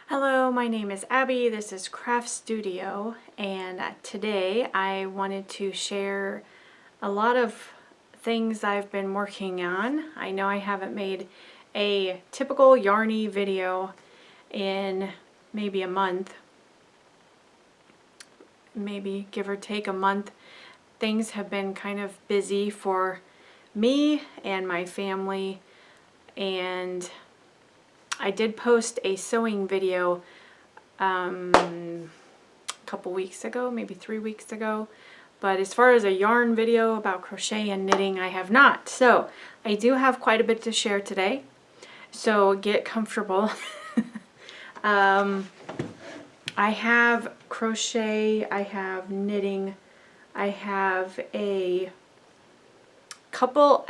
Hello, my name is Abby. This is Craft Studio, and today I wanted to share a lot of things I've been working on. I know I haven't made a typical yarny video in maybe a month, maybe give or take a month. Things have been kind of busy for me and my family, and I did post a sewing video a couple weeks ago, maybe 3 weeks ago, but as far as a yarn video about crochet and knitting, I have not. So I do have quite a bit to share today, so get comfortable. I have crochet, I have knitting, I have a couple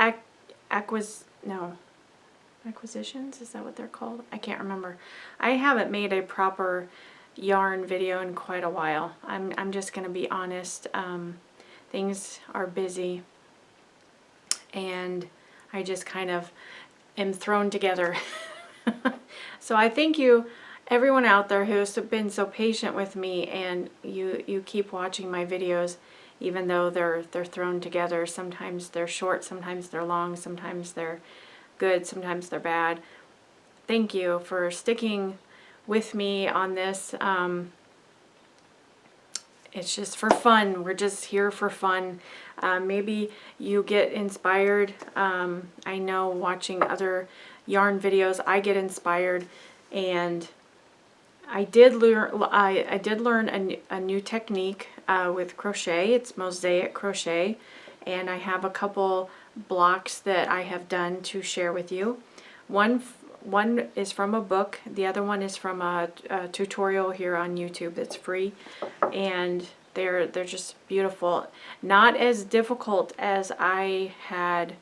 acquisitions, is that what they're called? I can't remember. I haven't made a proper yarn video in quite a while. I'm just gonna be honest. Things are busy and I just kind of am thrown together. So I thank you everyone out there who has been so patient with me, and you keep watching my videos even though they're thrown together. Sometimes they're short, sometimes they're long, sometimes they're good, sometimes they're bad. Thank you for sticking with me on this. It's just for fun. We're just here for fun. Maybe you get inspired. I know watching other yarn videos, I get inspired, and I did learn a new technique with crochet. It's Mosaic crochet, and I have a couple blocks that I have done to share with you. One is from a book, the other one is from a tutorial here on YouTube that's free, and they're just beautiful. Not as difficult as I had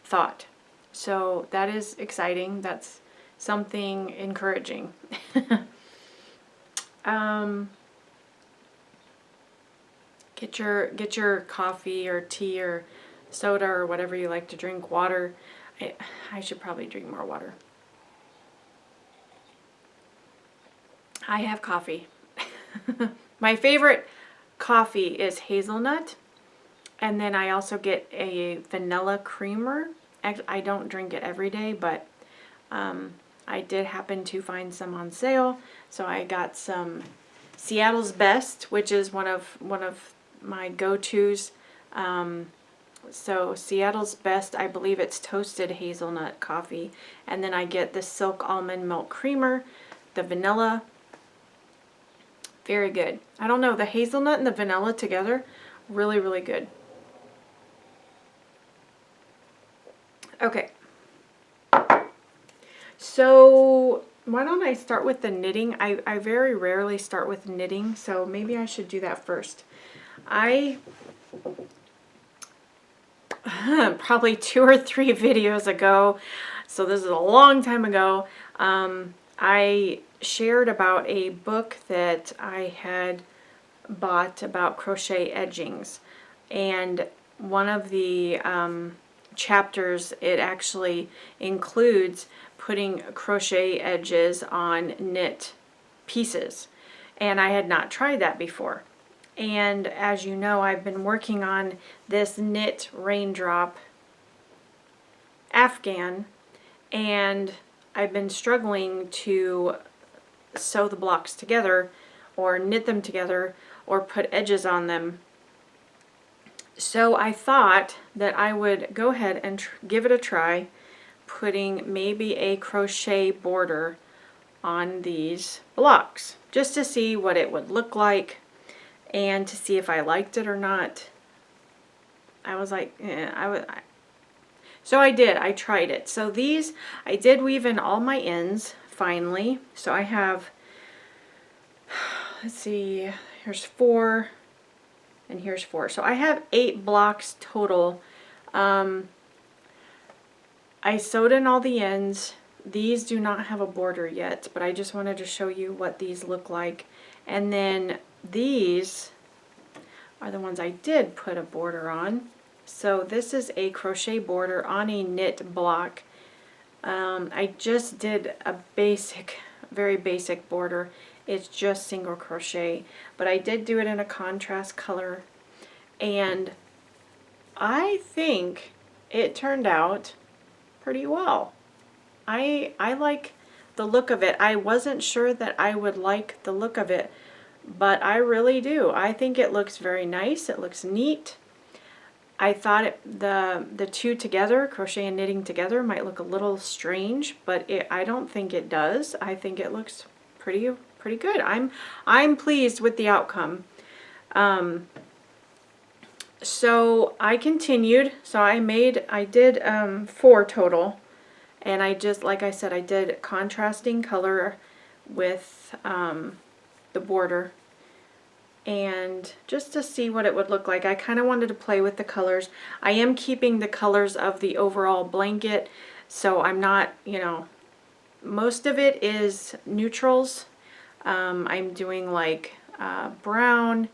thought, so that is exciting. That's something encouraging. Get your coffee or tea or soda or whatever you like to drink. Water. I should probably drink more water. I have coffee. My favorite coffee is hazelnut, and then I also get a vanilla creamer. I don't drink it every day, but I did happen to find some on sale, so I got some Seattle's Best, which is one of my go-tos. So Seattle's Best, I believe it's toasted hazelnut coffee, and then I get the silk almond milk creamer, the vanilla. Very good. I don't know, the hazelnut and the vanilla together, really, really good. Okay. So why don't I start with the knitting? I very rarely start with knitting, so maybe I should do that first. Probably 2 or 3 videos ago, so this is a long time ago, I shared about a book that I had bought about crochet edgings, and one of the chapters, it actually includes putting crochet edges on knit pieces, and I had not tried that before. And as you know, I've been working on this knit raindrop afghan, and I've been struggling to sew the blocks together or knit them together or put edges on them. So I thought that I would go ahead and give it a try, putting maybe a crochet border on these blocks just to see what it would look like and to see if I liked it or not. I was like, so I did. I tried it. So these, I did weave in all my ends finally. So I have, let's see, here's 4 and here's 4. So I have 8 blocks total. I sewed in all the ends. These do not have a border yet, but I just wanted to show you what these look like. And then these are the ones I did put a border on. So this is a crochet border on a knit block. I just did a basic very basic border. It's just single crochet, but I did do it in a contrast color, and I think it turned out pretty well. I like the look of it. I wasn't sure that I would like the look of it, but I really do. I think it looks very nice. It looks neat. I thought the two together, crochet and knitting together, might look a little strange, but I don't think it does. I think it looks pretty good. I'm pleased with the outcome. So I continued. So I did 4 total, and I just, like I said, I did contrasting color with the border, and just to see what it would look like. I kind of wanted to play with the colors. I am keeping the colors of the overall blanket, so I'm not, you know, most of it is neutrals. I'm doing like brown,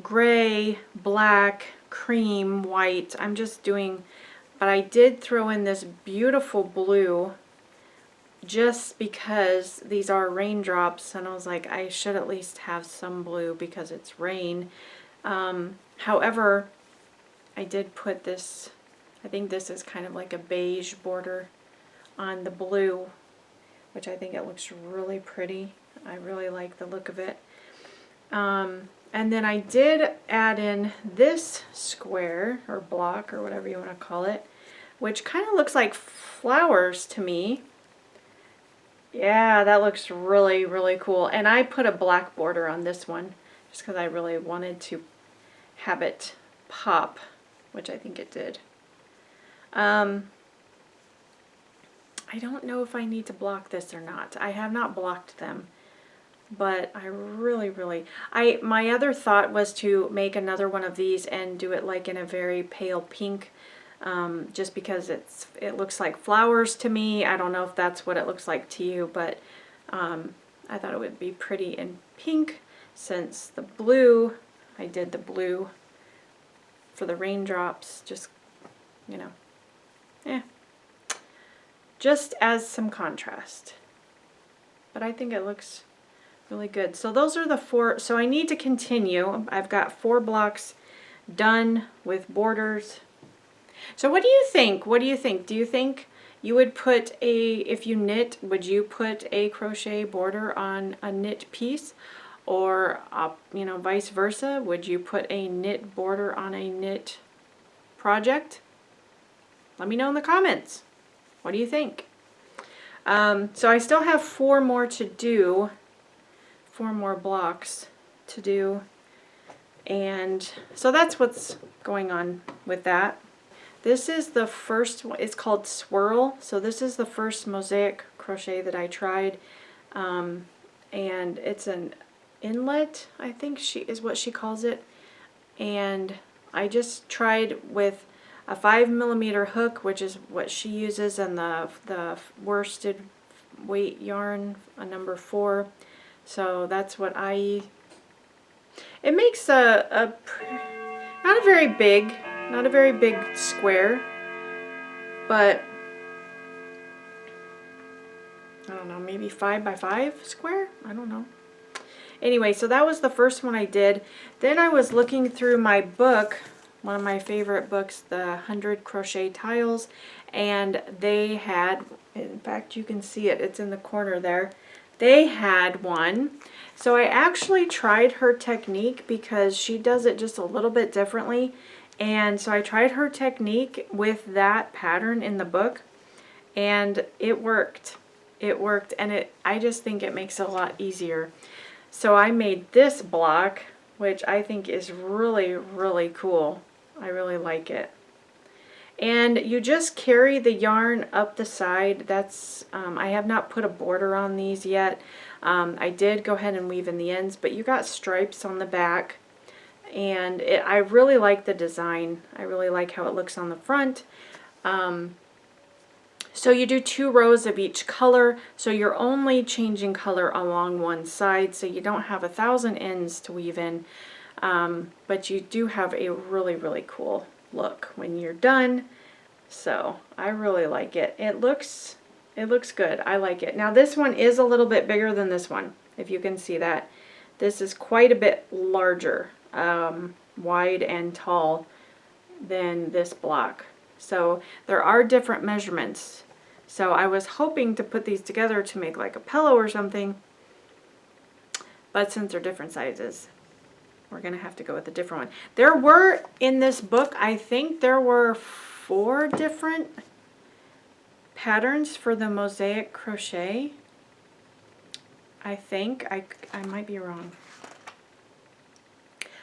gray, black, cream, white. I'm just doing, but I did throw in this beautiful blue just because these are raindrops, and I was like, I should at least have some blue because it's rain. However, I did put this, I think this is kind of like a beige border on the blue, which I think it looks really pretty. I really like the look of it. And then I did add in this square or block or whatever you want to call it, which kind of looks like flowers to me. Yeah, that looks really, really cool. And I put a black border on this one just because I really wanted to have it pop, which I think it did. I don't know if I need to block this or not. I have not blocked them, but I really, my other thought was to make another one of these and do it like in a very pale pink, just because it looks like flowers to me. I don't know if that's what it looks like to you, but I thought it would be pretty in pink, since the blue, I did the blue for the raindrops, just, you know, just as some contrast. But I think it looks really good. So those are the 4. So I need to continue. I've got 4 blocks done with borders. So what do you think? What do you think? Do you think you would put if you knit, would you put a crochet border on a knit piece? Or, you know, vice versa? Would you put a knit border on a knit project? Let me know in the comments. What do you think? So I still have 4 more to do. 4 more blocks to do. And so that's what's going on with that. This is the first one. It's called Swirl. So this is the first mosaic crochet that I tried. And it's an inlet, I think is what she calls it. And I just tried with a 5mm hook, which is what she uses, and the worsted weight yarn, a number 4. So that's what it makes not a very big square, but I don't know, maybe 5 by 5 square? I don't know. Anyway, so that was the first one I did. Then I was looking through my book, one of my favorite books, the 100 Crochet Tiles, and they had, in fact you can see it, it's in the corner there. They had one. So I actually tried her technique because she does it just a little bit differently. And so I tried her technique with that pattern in the book, and it worked. It worked, and I just think it makes it a lot easier. So I made this block, which I think is really, really cool. I really like it. And you just carry the yarn up the side. That's I have not put a border on these yet. I did go ahead and weave in the ends, but you got stripes on the back. And I really like the design. I really like how it looks on the front. So you do 2 rows of each color, so you're only changing color along one side, so you don't have 1,000 ends to weave in, but you do have a really, really cool look when you're done. So I really like it. It looks It looks good. I like it. Now this one is a little bit bigger than this one, if you can see that. This is quite a bit larger, wide and tall than this block. So there are different measurements. So I was hoping to put these together to make like a pillow or something, but since they're different sizes, we're going to have to go with a different one. There were, in this book, I think there were 4 different patterns for the Mosaic crochet. I think. I might be wrong.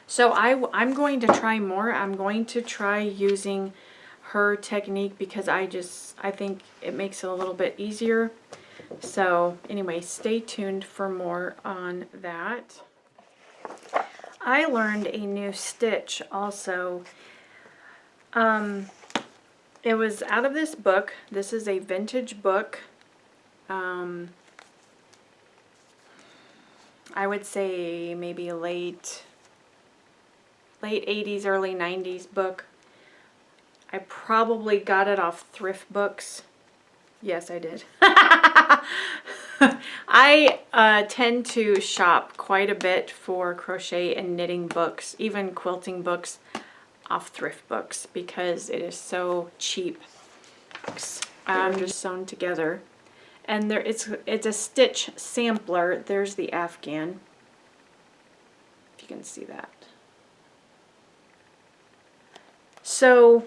So I'm going to try more. I'm going to try using her technique because I think it makes it a little bit easier. So anyway, stay tuned for more on that. I learned a new stitch also. It was out of this book. This is a vintage book. I would say maybe late 80s, early 90s book. I probably got it off thrift books. Yes, I did. I tend to shop quite a bit for crochet and knitting books, even quilting books, off thrift books because it is so cheap. They're just sewn together. And there, it's a stitch sampler. There's the Afghan, if you can see that. So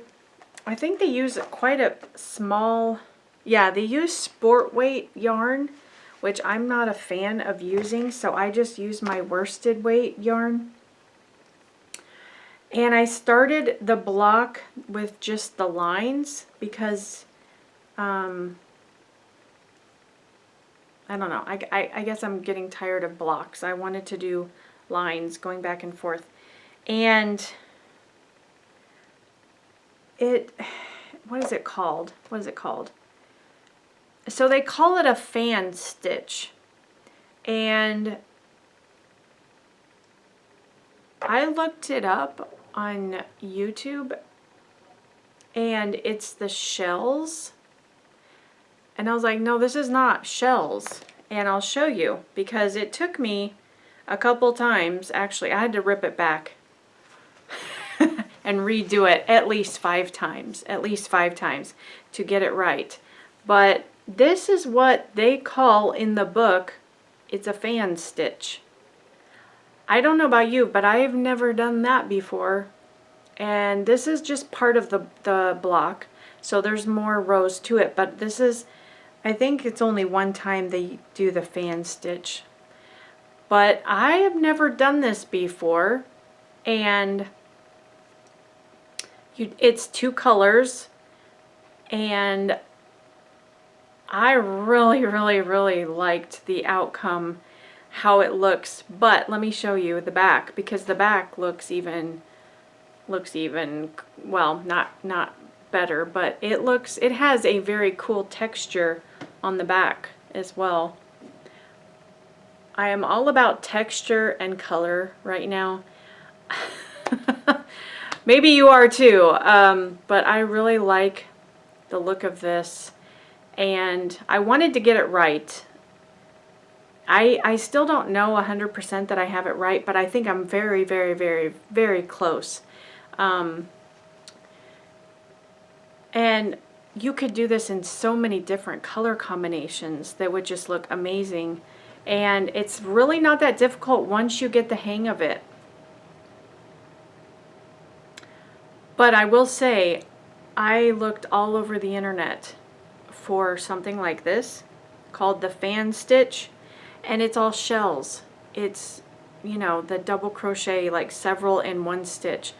I think they use quite a small, yeah, they use sport weight yarn, which I'm not a fan of using, so I just use my worsted weight yarn. And I started the block with just the lines because I don't know, I guess I'm getting tired of blocks. I wanted to do lines going back and forth. And what is it called? What is it called? So they call it a fan stitch. And I looked it up on YouTube and it's the shells. And I was like, no, this is not shells. And I'll show you because it took me a couple times. Actually, I had to rip it back and redo it at least 5 times. At least 5 times to get it right. But this is what they call in the book, it's a fan stitch. I don't know about you, but I've never done that before. And this is just part of the block. So there's more rows to it. But this is, I think it's only one time they do the fan stitch. But I have never done this before. And it's 2 colors. And I really liked the outcome, how it looks. But let me show you the back, because the back looks even, well, not better, but it has a very cool texture on the back as well. I am all about texture and color right now. Maybe you are too, but I really like the look of this. And I wanted to get it right. I still don't know 100% that I have it right, but I think I'm very close. And you could do this in so many different color combinations that would just look amazing. And it's really not that difficult once you get the hang of it. But I will say, I looked all over the internet for something like this called the fan stitch, and it's all shells. It's, you know, the double crochet, like several in one stitch.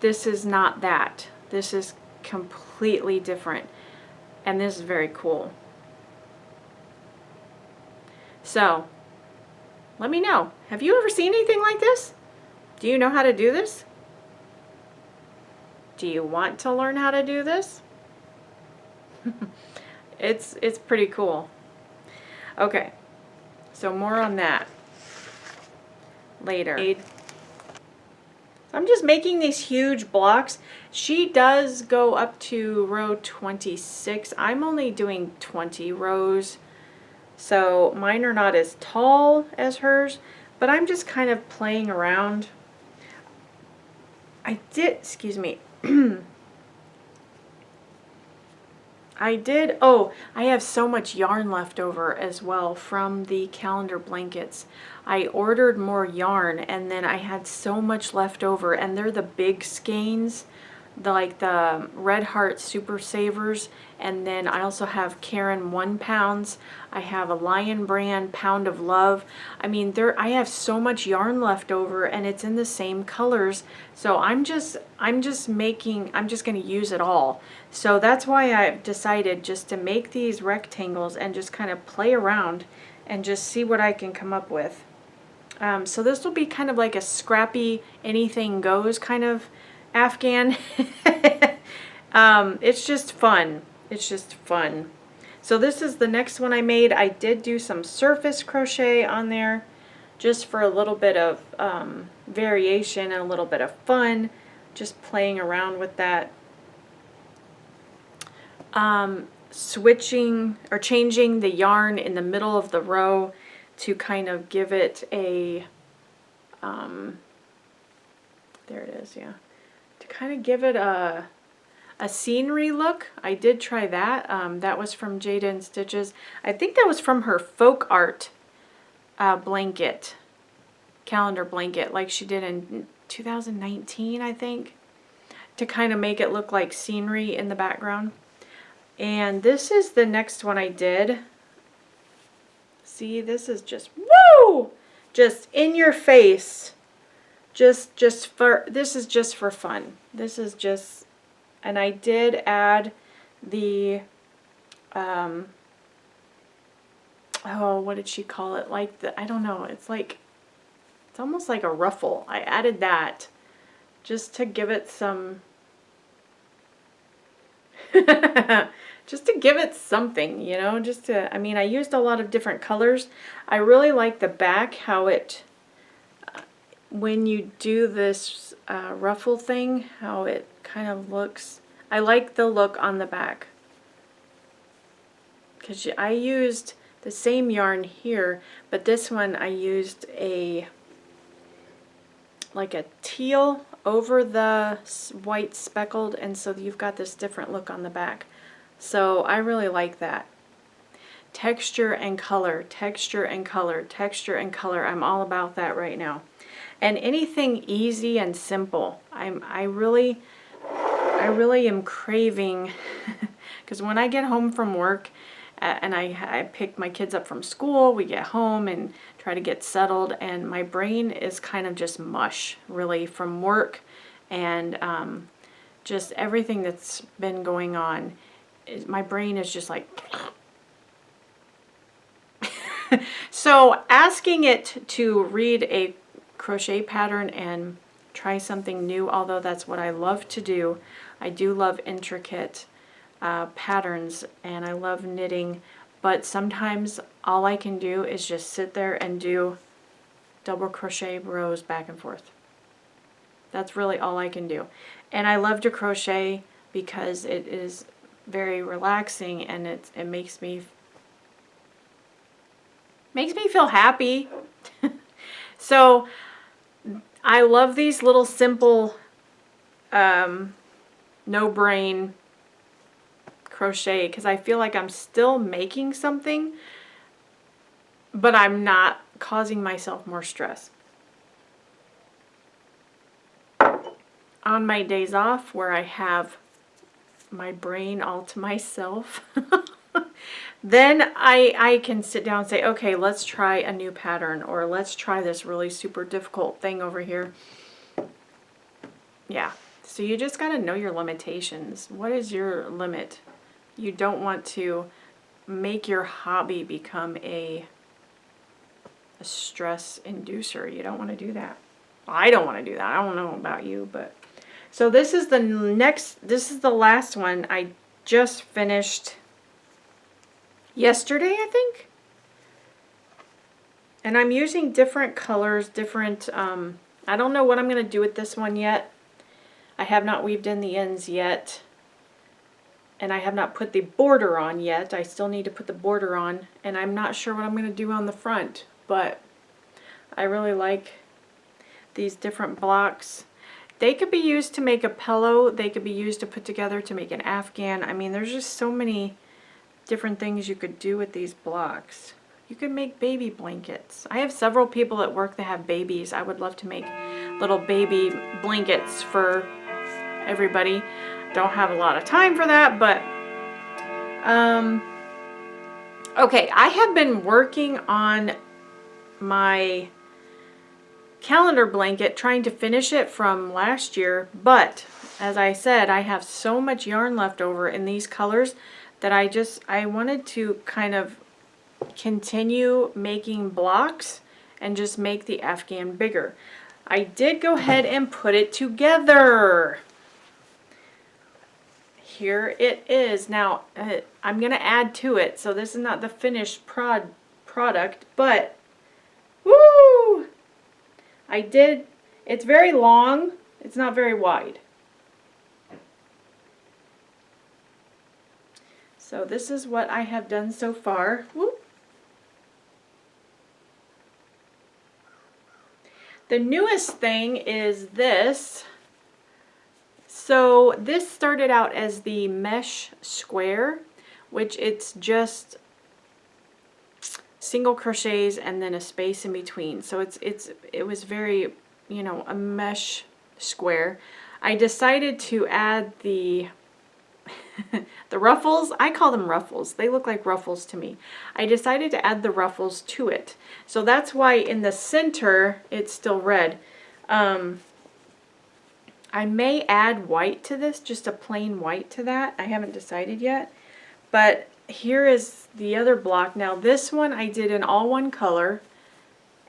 This is not that. This is completely different, and this is very cool. So let me know, have you ever seen anything like this? Do you know how to do this? Do you want to learn how to do this? It's pretty cool. Okay, so more on that later. I'm just making these huge blocks. She does go up to row 26. I'm only doing 20 rows. So mine are not as tall as hers, but I'm just kind of playing around. I did, excuse me. Oh, I have so much yarn left over as well from the calendar blankets. I ordered more yarn and then I had so much left over, and they're the big skeins, like the Red Heart Super Savers, and then I also have Karen 1 pounds. I have a Lion Brand Pound of Love. I mean, I have so much yarn left over, and it's in the same colors. So I'm just going to use it all. So that's why I've decided just to make these rectangles and just kind of play around and just see what I can come up with. So this will be kind of like a scrappy, anything goes kind of Afghan. It's just fun. It's just fun. So this is the next one I made. I did do some surface crochet on there just for a little bit of variation and a little bit of fun, just playing around with that. Switching or changing the yarn in the middle of the row to kind of give it a, there it is, yeah. To kind of give it a scenery look. I did try that. That was from JaydaInStitches. I think that was from her folk art blanket, calendar blanket, like she did in 2019, I think, to kind of make it look like scenery in the background. And this is the next one I did. See, this is just, woo! Just in your face. This is just for fun. This is just, and I did add the, oh, what did she call it? Like the, I don't know, it's like, it's almost like a ruffle. I added that just to give it some, just to give it something, you know, just to, I mean, I used a lot of different colors. I really like the back, how it, when you do this ruffle thing, how it kind of looks. I like the look on the back, because I used the same yarn here, but this one I used like a teal over the white speckled, and so you've got this different look on the back. So I really like that. Texture and color, texture and color, texture and color. I'm all about that right now. And anything easy and simple. I really am craving, because when I get home from work and I pick my kids up from school, we get home and try to get settled, and my brain is kind of just mush, really, from work and just everything that's been going on. My brain is just like, so asking it to read a crochet pattern and try something new, although that's what I love to do. I do love intricate patterns, and I love knitting, but sometimes all I can do is just sit there and do double crochet rows back and forth. That's really all I can do. And I love to crochet because it is very relaxing, and it makes me feel happy. So I love these little simple no-brain crochet, because I feel like I'm still making something, but I'm not causing myself more stress. On my days off, where I have my brain all to myself, then I can sit down and say, okay, let's try a new pattern, or let's try this really super difficult thing over here. Yeah, so you just got to know your limitations. What is your limit? You don't want to make your hobby become a stress inducer. You don't want to do that. I don't want to do that. I don't know about you, but so this is the last one. I just finished yesterday, I think. And I'm using different colors, different I don't know what I'm going to do with this one yet. I have not weaved in the ends yet. And I have not put the border on yet. I still need to put the border on. And I'm not sure what I'm going to do on the front. But I really like these different blocks. They could be used to make a pillow. They could be used to put together to make an Afghan. I mean, there's just so many different things you could do with these blocks. You could make baby blankets. I have several people at work that have babies. I would love to make little baby blankets for everybody. Don't have a lot of time for that, but okay, I have been working on my calendar blanket, trying to finish it from last year, but as I said, I have so much yarn left over in these colors that I wanted to kind of continue making blocks and just make the Afghan bigger. I did go ahead and put it together. Here it is. Now, I'm going to add to it, so this is not the finished product, but woo! It's very long, it's not very wide. So this is what I have done so far. Whoop. The newest thing is this. So this started out as the mesh square, which it's just single crochets and then a space in between. So it was very, you know, a mesh square. I decided to add the the ruffles. I call them ruffles. They look like ruffles to me. I decided to add the ruffles to it. So that's why in the center it's still red. I may add white to this, just a plain white to that. I haven't decided yet. But here is the other block. Now this one I did in all one color,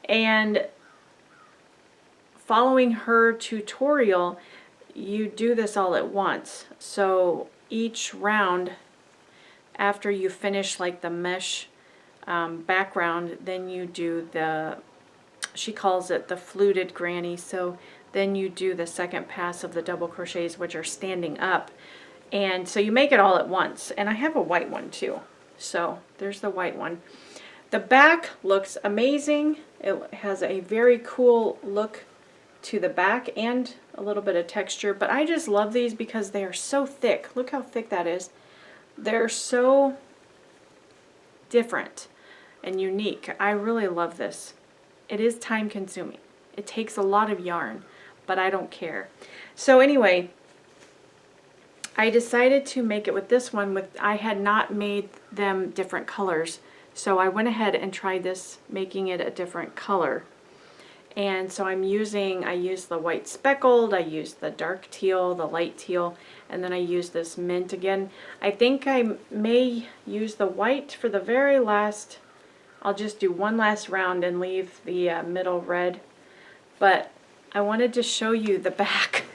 and following her tutorial, you do this all at once. So each round, after you finish like the mesh background, then you do the, she calls it the fluted granny. So then you do the second pass of the double crochets, which are standing up. And so you make it all at once. And I have a white one too. So there's the white one. The back looks amazing. It has a very cool look to the back and a little bit of texture. But I just love these because they are so thick. Look how thick that is. They're so different and unique. I really love this. It is time consuming. It takes a lot of yarn, but I don't care. So anyway, I decided to make it with this one. I had not made them different colors, so I went ahead and tried this, making it a different color. And so I used the white speckled, I used the dark teal, the light teal, and then I used this mint again. I think I may use the white for the very last. I'll just do one last round and leave the middle red. But I wanted to show you the back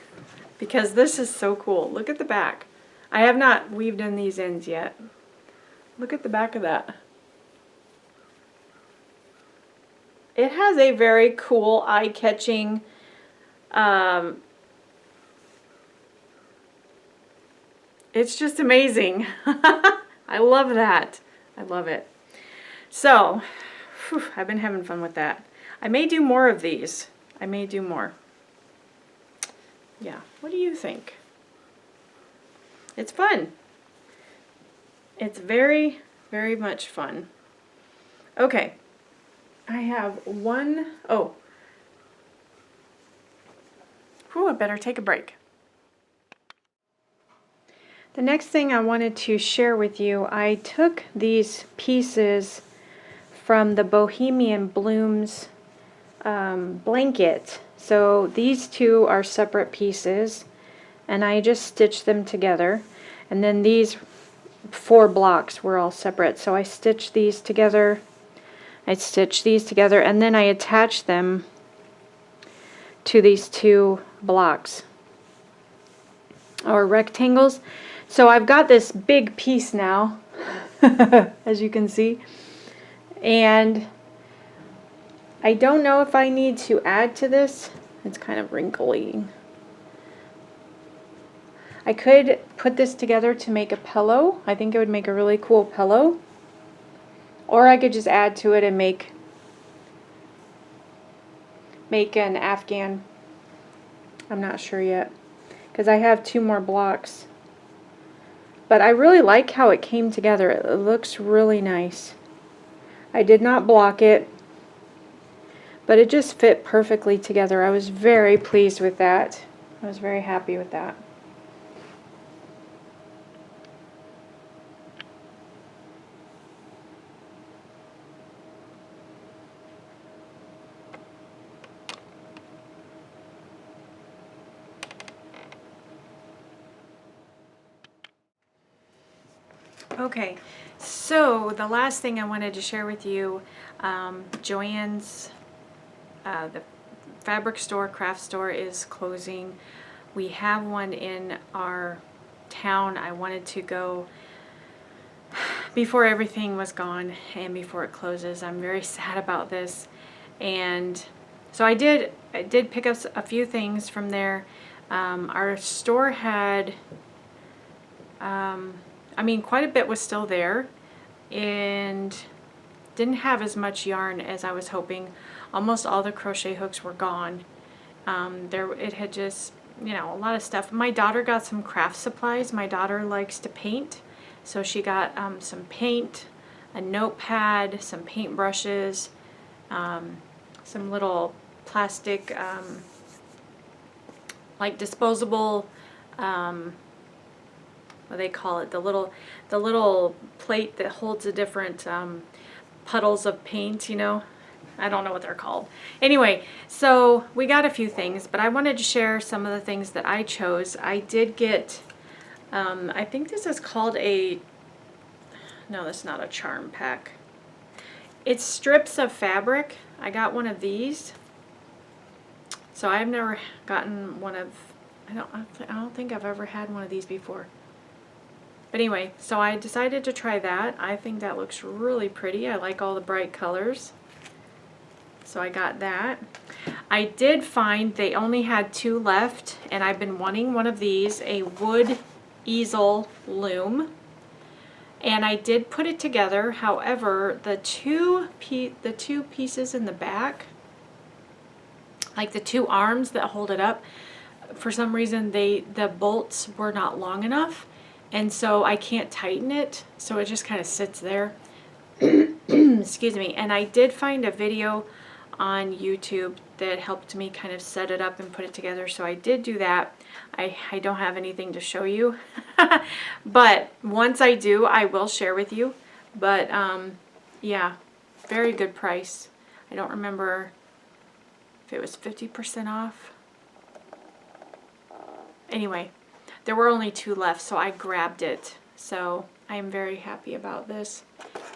because this is so cool. Look at the back. I have not weaved in these ends yet. Look at the back of that. It has a very cool, eye-catching it's just amazing. I love that. I love it. So, whew, I've been having fun with that. I may do more of these. I may do more. Yeah, what do you think? It's fun. It's very, very much fun. Okay. I have one, oh. Whew, I better take a break. The next thing I wanted to share with you, I took these pieces from the Bohemian Blooms blanket. So these two are separate pieces, and I just stitched them together. And then these 4 blocks were all separate. So I stitched these together. I stitched these together, and then I attached them to these 2 blocks or rectangles. So I've got this big piece now, as you can see, and I don't know if I need to add to this. It's kind of wrinkly. I could put this together to make a pillow. I think it would make a really cool pillow. Or I could just add to it and make an Afghan. I'm not sure yet, because I have 2 more blocks. But I really like how it came together. It looks really nice. I did not block it, but it just fit perfectly together. I was very pleased with that. I was very happy with that. Okay, so the last thing I wanted to share with you, Joann's, the fabric store, craft store is closing. We have one in our town. I wanted to go before everything was gone and before it closes. I'm very sad about this. And so I did pick up a few things from there. Our store had, I mean, quite a bit was still there and didn't have as much yarn as I was hoping. Almost all the crochet hooks were gone. It had just, you know, a lot of stuff. My daughter got some craft supplies. My daughter likes to paint, so she got some paint, a notepad, some paint brushes, some little plastic, like disposable, what do they call it? The little plate that holds the different puddles of paint, you know. I don't know what they're called. Anyway, so we got a few things, but I wanted to share some of the things that I chose. I did get, I think this is called a, no, that's not a charm pack. It's strips of fabric. I got one of these. So I've never gotten one of, I don't think I've ever had one of these before. But anyway, so I decided to try that. I think that looks really pretty. I like all the bright colors. So I got that. I did find they only had 2 left, and I've been wanting one of these, a wood easel loom. And I did put it together. However, the two pieces in the back, like the 2 arms that hold it up, for some reason the bolts were not long enough. And so I can't tighten it, so it just kind of sits there. Excuse me. And I did find a video on YouTube that helped me kind of set it up and put it together, so I did do that. I don't have anything to show you, but once I do, I will share with you. But yeah, very good price. I don't remember if it was 50% off. Anyway, there were only 2 left, so I grabbed it. So I am very happy about this.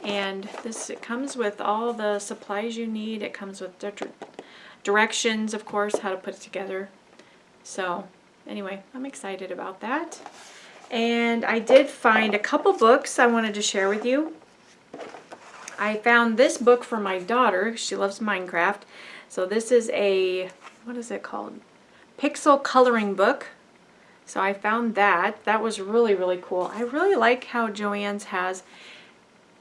And this, it comes with all the supplies you need. It comes with directions, of course, how to put it together. So anyway, I'm excited about that. And I did find a couple books I wanted to share with you. I found this book for my daughter. She loves Minecraft. So this is a, what is it called? Pixel coloring book. So I found that. That was really, really cool. I really like how Joann's has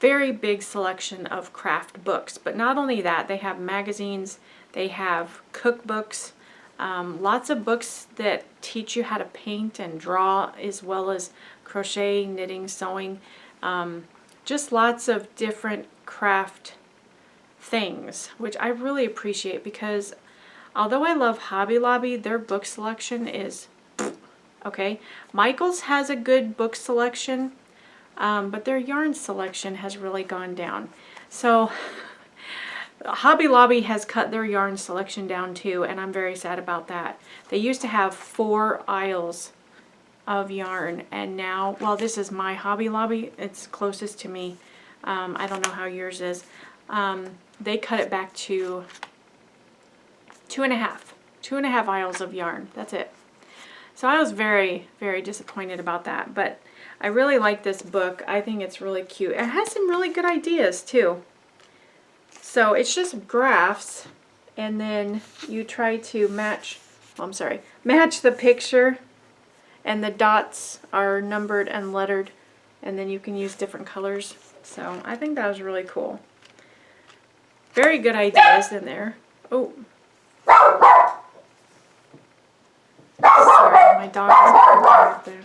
very big selection of craft books. But not only that, they have magazines, they have cookbooks, lots of books that teach you how to paint and draw, as well as crochet, knitting, sewing. Just lots of different craft things, which I really appreciate, because although I love Hobby Lobby, their book selection is okay. Michael's has a good book selection, but their yarn selection has really gone down. So Hobby Lobby has cut their yarn selection down too, and I'm very sad about that. They used to have 4 aisles of yarn, and now, well, this is my Hobby Lobby. It's closest to me. I don't know how yours is. They cut it back to 2.5 aisles of yarn. That's it. So I was very, very disappointed about that, but I really like this book. I think it's really cute. It has some really good ideas too. So it's just graphs, and then you try to match, match the picture, and the dots are numbered and lettered, and then you can use different colors. So I think that was really cool. Very good ideas in there. Oh. Sorry, my dog is barking up there.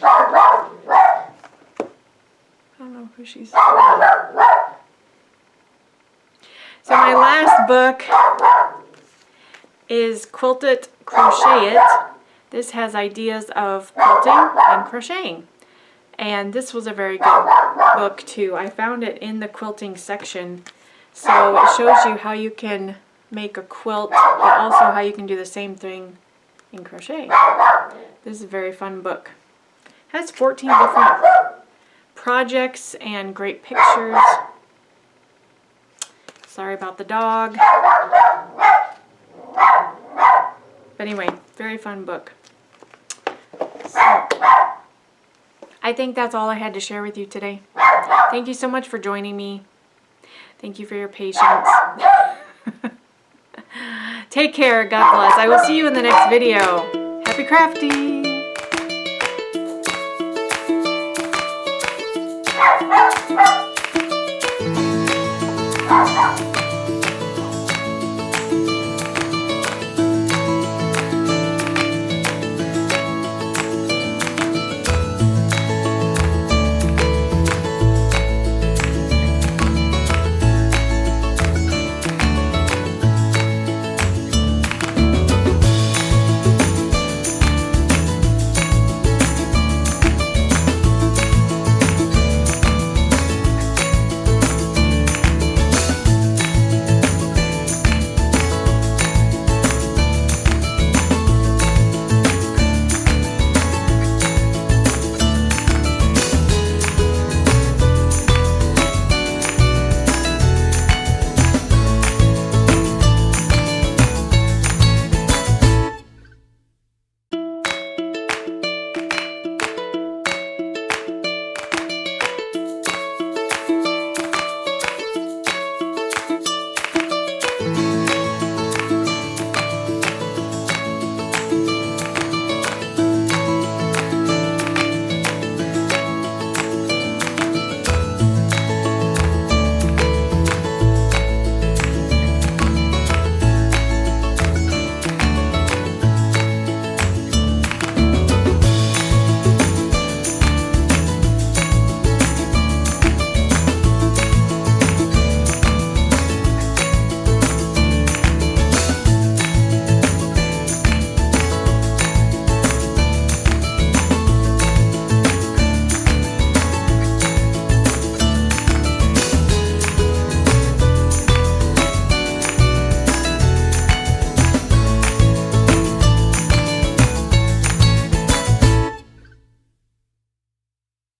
I don't know who she's... So my last book is Quilt It, Crochet It. This has ideas of quilting and crocheting. And this was a very good book too. I found it in the quilting section. So it shows you how you can make a quilt, but also how you can do the same thing in crochet. This is a very fun book. It has 14 different projects and great pictures. Sorry about the dog. But anyway, very fun book. So, I think that's all I had to share with you today. Thank you so much for joining me. Thank you for your patience. Take care. God bless. I will see you in the next video. Happy crafting!